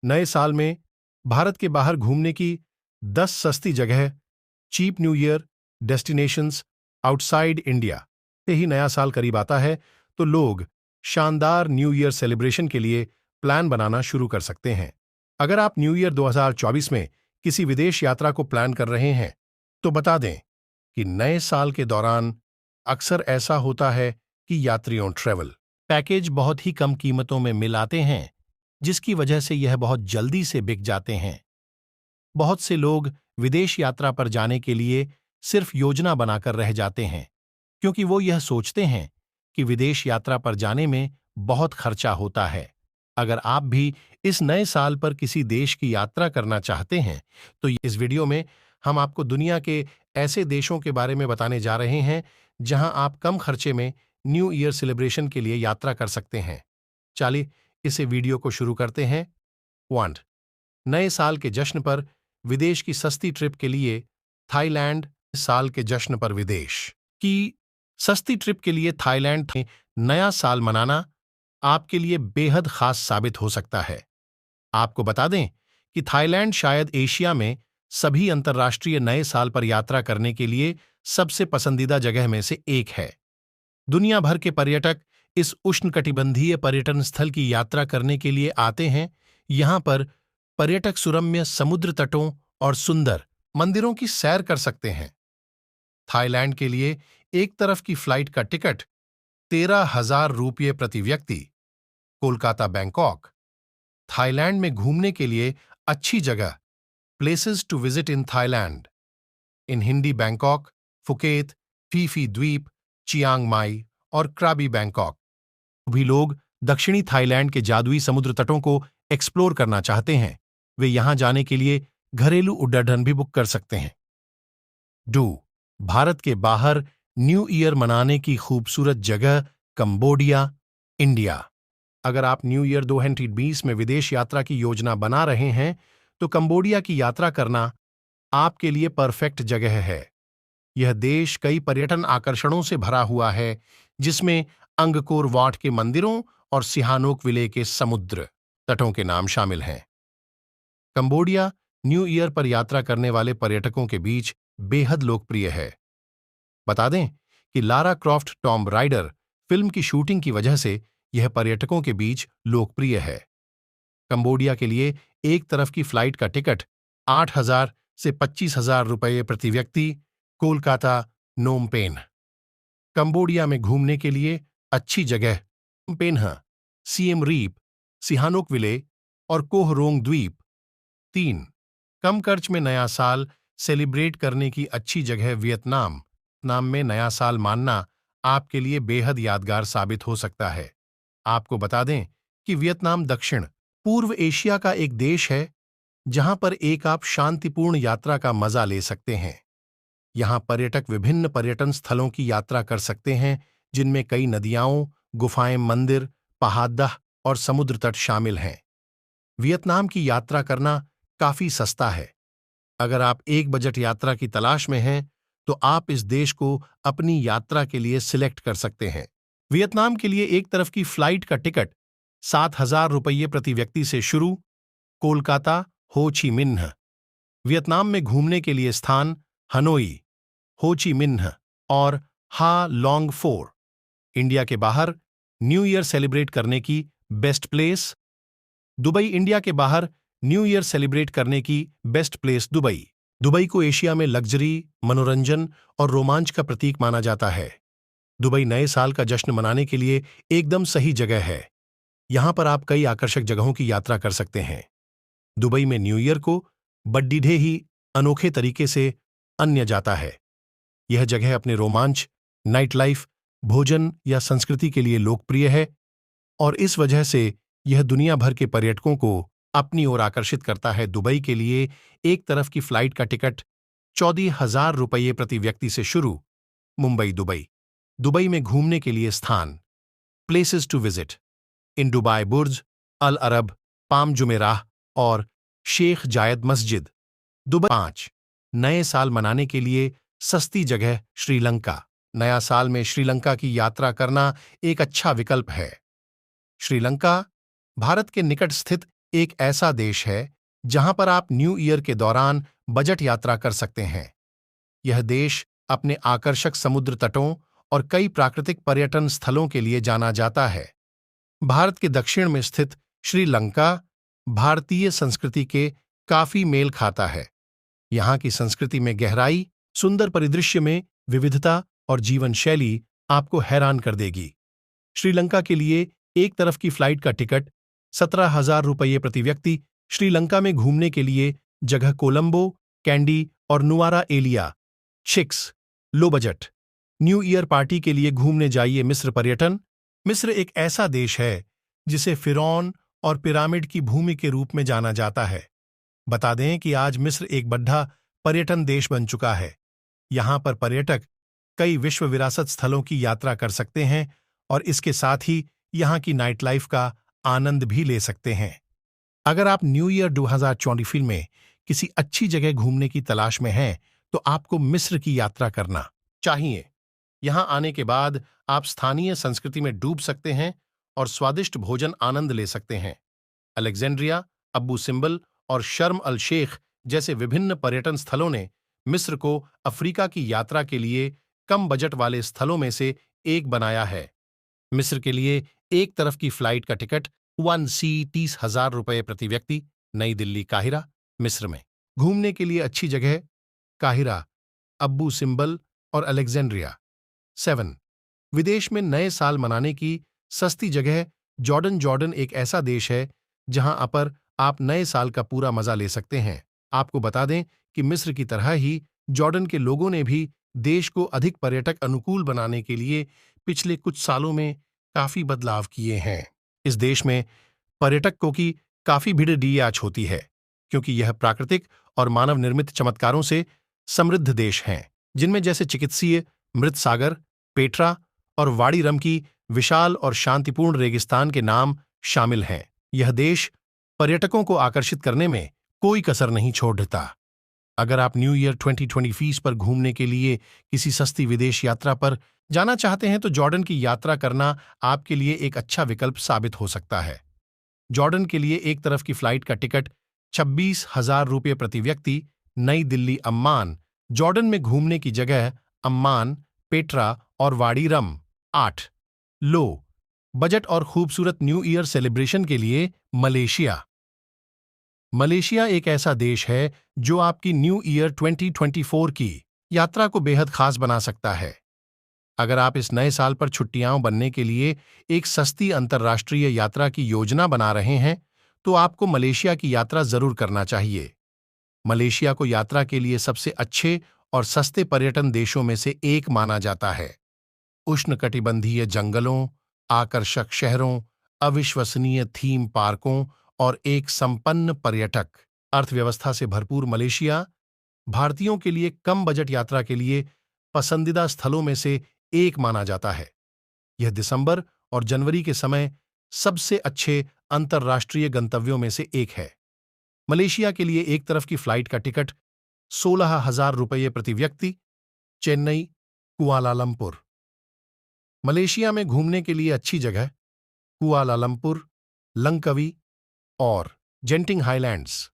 नए साल में भारत के बाहर घूमने की 10 सस्ती जगह, cheap new year destinations outside India. से ही नया साल करीब आता है तो लोग शानदार न्यू ईयर सेलिब्रेशन के लिए प्लान बनाना शुरू कर सकते हैं। अगर आप न्यू ईयर 2024 में किसी विदेश यात्रा को प्लान कर रहे हैं तो बता दें कि नए साल के दौरान अक्सर ऐसा होता है कि यात्रियों ट्रैवल पैकेज बहुत ही कम कीमतों में मिल आते हैं, जिसकी वजह से यह बहुत जल्दी से बिक जाते हैं। बहुत से लोग विदेश यात्रा पर जाने के लिए सिर्फ योजना बनाकर रह जाते हैं, क्योंकि वो यह सोचते हैं कि विदेश यात्रा पर जाने में बहुत खर्चा होता है। अगर आप भी इस नए साल पर किसी देश की यात्रा करना चाहते हैं तो इस वीडियो में हम आपको दुनिया के ऐसे देशों के बारे में बताने जा रहे हैं जहां आप कम खर्चे में न्यू ईयर सेलिब्रेशन के लिए यात्रा कर सकते हैं। चलिए इसे वीडियो को शुरू करते हैं। 1. नए साल के जश्न पर विदेश की सस्ती ट्रिप के लिए थाईलैंड। साल के जश्न पर विदेश की सस्ती ट्रिप के लिए थाईलैंड में नया साल मनाना आपके लिए बेहद खास साबित हो सकता है। आपको बता दें कि थाईलैंड शायद एशिया में सभी अंतर्राष्ट्रीय नए साल पर यात्रा करने के लिए सबसे पसंदीदा जगह में से एक है। दुनिया भर के पर्यटक इस उष्णकटिबंधीय पर्यटन स्थल की यात्रा करने के लिए आते हैं। यहां पर पर्यटक सुरम्य समुद्र तटों और सुंदर मंदिरों की सैर कर सकते हैं। थाईलैंड के लिए एक तरफ की फ्लाइट का टिकट 13,000 रुपये प्रति व्यक्ति। कोलकाता बैंकॉक। थाईलैंड में घूमने के लिए अच्छी जगह places to visit in Thailand. In Hindi Bangkok, Phuket, Phi Phi द्वीप, चियांग माई और क्राबी बैंकॉक। भी लोग दक्षिणी थाईलैंड के जादुई समुद्र तटों को एक्सप्लोर करना चाहते हैं, वे यहां जाने के लिए घरेलू उड्डयन भी बुक कर सकते हैं। 2. भारत के बाहर न्यू ईयर मनाने की खूबसूरत जगह कंबोडिया, इंडिया। अगर आप न्यू ईयर 2020 में विदेश यात्रा की योजना बना रहे हैं तो कंबोडिया की यात्रा करना आपके लिए परफेक्ट जगह है। यह देश कई पर्यटन आकर्षणों से भरा हुआ है, जिसमें अंगकोर वाट के मंदिरों और सिहानोक विले के समुद्र तटों के नाम शामिल हैं। कंबोडिया न्यू ईयर पर यात्रा करने वाले पर्यटकों के बीच बेहद लोकप्रिय है। बता दें कि Lara Croft Tomb Raider film की शूटिंग की वजह से यह पर्यटकों के बीच लोकप्रिय है। कंबोडिया के लिए एक तरफ की फ्लाइट का टिकट 8,000 से 25,000 रुपये प्रति व्यक्ति। Kolkata, Phnom Penh. कंबोडिया में घूमने के लिए अच्छी जगह पेन्हा, सिएम रीप, सिहानोक विले और कोहरोंग द्वीप। 3. कम खर्च में नया साल सेलिब्रेट करने की अच्छी जगह वियतनाम। नाम में नया साल मानना आपके लिए बेहद यादगार साबित हो सकता है। आपको बता दें कि वियतनाम दक्षिण पूर्व एशिया का एक देश है जहां पर एक आप शांतिपूर्ण यात्रा का मजा ले सकते हैं। यहां पर्यटक विभिन्न पर्यटन स्थलों की यात्रा कर सकते हैं, जिनमें कई नदियां, गुफाएं, मंदिर, पहाड़दह और समुद्र तट शामिल हैं। वियतनाम की यात्रा करना काफी सस्ता है। अगर आप एक बजट यात्रा की तलाश में हैं तो आप इस देश को अपनी यात्रा के लिए सिलेक्ट कर सकते हैं। वियतनाम के लिए एक तरफ की फ्लाइट का टिकट 7,000 रुपये प्रति व्यक्ति से शुरू। कोलकाता, हो ची मिन्ह। वियतनाम में घूमने के लिए स्थान हनोई, हो ची मिन्ह और हा लॉन्ग फोर। इंडिया के बाहर न्यू ईयर सेलिब्रेट करने की बेस्ट प्लेस दुबई। इंडिया के बाहर न्यू ईयर सेलिब्रेट करने की बेस्ट प्लेस दुबई। दुबई को एशिया में लग्जरी, मनोरंजन और रोमांच का प्रतीक माना जाता है। दुबई नए साल का जश्न मनाने के लिए एकदम सही जगह है। यहां पर आप कई आकर्षक जगहों की यात्रा कर सकते हैं। दुबई में न्यू ईयर को बड्डीडे ही अनोखे तरीके से अन्य जाता है। यह जगह अपने रोमांच, नाइट लाइफ, भोजन या संस्कृति के लिए लोकप्रिय है और इस वजह से यह दुनिया भर के पर्यटकों को अपनी ओर आकर्षित करता है। दुबई के लिए एक तरफ की फ्लाइट का टिकट 14,000 रुपये प्रति व्यक्ति से शुरू। मुंबई, दुबई। दुबई में घूमने के लिए स्थान places to visit in Dubai Burj Al Arab, Palm Jumeirah और शेख जायद मस्जिद। दुबई। 5. नए साल मनाने के लिए सस्ती जगह श्रीलंका। नया साल में श्रीलंका की यात्रा करना एक अच्छा विकल्प है। श्रीलंका भारत के निकट स्थित एक ऐसा देश है जहां पर आप न्यू ईयर के दौरान बजट यात्रा कर सकते हैं। यह देश अपने आकर्षक समुद्र तटों और कई प्राकृतिक पर्यटन स्थलों के लिए जाना जाता है। भारत के दक्षिण में स्थित श्रीलंका भारतीय संस्कृति के काफी मेल खाता है। यहाँ की संस्कृति में गहराई, सुंदर परिदृश्य में विविधता और जीवन शैली आपको हैरान कर देगी। श्रीलंका के लिए एक तरफ की फ्लाइट का टिकट 17,000 रुपये प्रति व्यक्ति। श्रीलंका में घूमने के लिए जगह कोलंबो, कैंडी और नुआरा एलिया। शिक्स low budget new year party के लिए घूमने जाइए मिस्र पर्यटन। मिस्र एक ऐसा देश है जिसे फिरौन और पिरामिड की भूमि के रूप में जाना जाता है। बता दें कि आज मिस्र एक बड़ा पर्यटन देश बन चुका है। यहाँ पर पर्यटक कई विश्व विरासत स्थलों की यात्रा कर सकते हैं और इसके साथ ही यहाँ की नाइट लाइफ का आनंद भी ले सकते हैं। अगर आप न्यू ईयर 2024 में किसी अच्छी जगह घूमने की तलाश में हैं, तो आपको मिस्र की यात्रा करना चाहिए। यहाँ आने के बाद आप स्थानीय संस्कृति में डूब सकते हैं और स्वादिष्ट भोजन आनंद ले सकते हैं। अलेक्जेंड्रिया, अब्बू सिम्बल और शर्म अल शेख जैसे विभिन्न पर्यटन स्थलों ने मिस्र को अफ्रीका की यात्रा के लिए कम बजट वाले स्थलों में से एक बनाया है। मिस्र के लिए एक तरफ की फ्लाइट का टिकट 1C 30,000 रुपये प्रति व्यक्ति। नई दिल्ली काहिरा। मिस्र में घूमने के लिए अच्छी जगह काहिरा, अब्बू सिम्बल और अलेक्जेंड्रिया। 7 विदेश में नए साल मनाने की सस्ती जगह जॉर्डन एक ऐसा देश है जहां पर आप नए साल का पूरा मजा ले सकते हैं। आपको बता दें कि मिस्र की तरह ही जॉर्डन के लोगों ने भी देश को अधिक पर्यटक अनुकूल बनाने के लिए पिछले कुछ सालों में काफी बदलाव किए हैं। इस देश में पर्यटकों की काफी भीड़ आज होती है क्योंकि यह प्राकृतिक और मानव निर्मित चमत्कारों से समृद्ध देश हैं, जिनमें जैसे चिकित्सीय मृत सागर, पेट्रा और वाड़ी रम की विशाल और शांतिपूर्ण रेगिस्तान के नाम शामिल हैं। यह देश पर्यटकों को आकर्षित करने में कोई कसर नहीं छोड़ता। अगर आप न्यू ईयर 2020 पर घूमने के लिए किसी सस्ती विदेश यात्रा पर जाना चाहते हैं, तो जॉर्डन की यात्रा करना आपके लिए एक अच्छा विकल्प साबित हो सकता है। जॉर्डन के लिए एक तरफ की फ्लाइट का टिकट 26,000 रुपये प्रति व्यक्ति। नई दिल्ली अम्मान जॉर्डन में घूमने की जगह अम्मान, पेट्रा और वाड़ी रम। 8 लो बजट और खूबसूरत न्यू ईयर सेलिब्रेशन के लिए मलेशिया। मलेशिया एक ऐसा देश है जो आपकी न्यू ईयर 2024 की यात्रा को बेहद खास बना सकता है। अगर आप इस नए साल पर छुट्टियां बनने के लिए एक सस्ती अंतर्राष्ट्रीय यात्रा की योजना बना रहे हैं, तो आपको मलेशिया की यात्रा जरूर करना चाहिए। मलेशिया को यात्रा के लिए सबसे अच्छे और सस्ते पर्यटन देशों में से एक माना जाता है। उष्णकटिबंधीय जंगलों, आकर्षक शहरों, अविश्वसनीय थीम पार्कों और एक संपन्न पर्यटक अर्थव्यवस्था से भरपूर मलेशिया भारतीयों के लिए कम बजट यात्रा के लिए पसंदीदा स्थलों में से एक माना जाता है। यह दिसंबर और जनवरी के समय सबसे अच्छे अंतर्राष्ट्रीय गंतव्यों में से एक है। मलेशिया के लिए एक तरफ की फ्लाइट का टिकट 16,000 रुपये प्रति व्यक्ति। चेन्नई, कुआलालंपुर। मलेशिया में घूमने के लिए अच्छी जगह कुआलालंपुर, लंकवी और जेंटिंग हाइलैंड्स।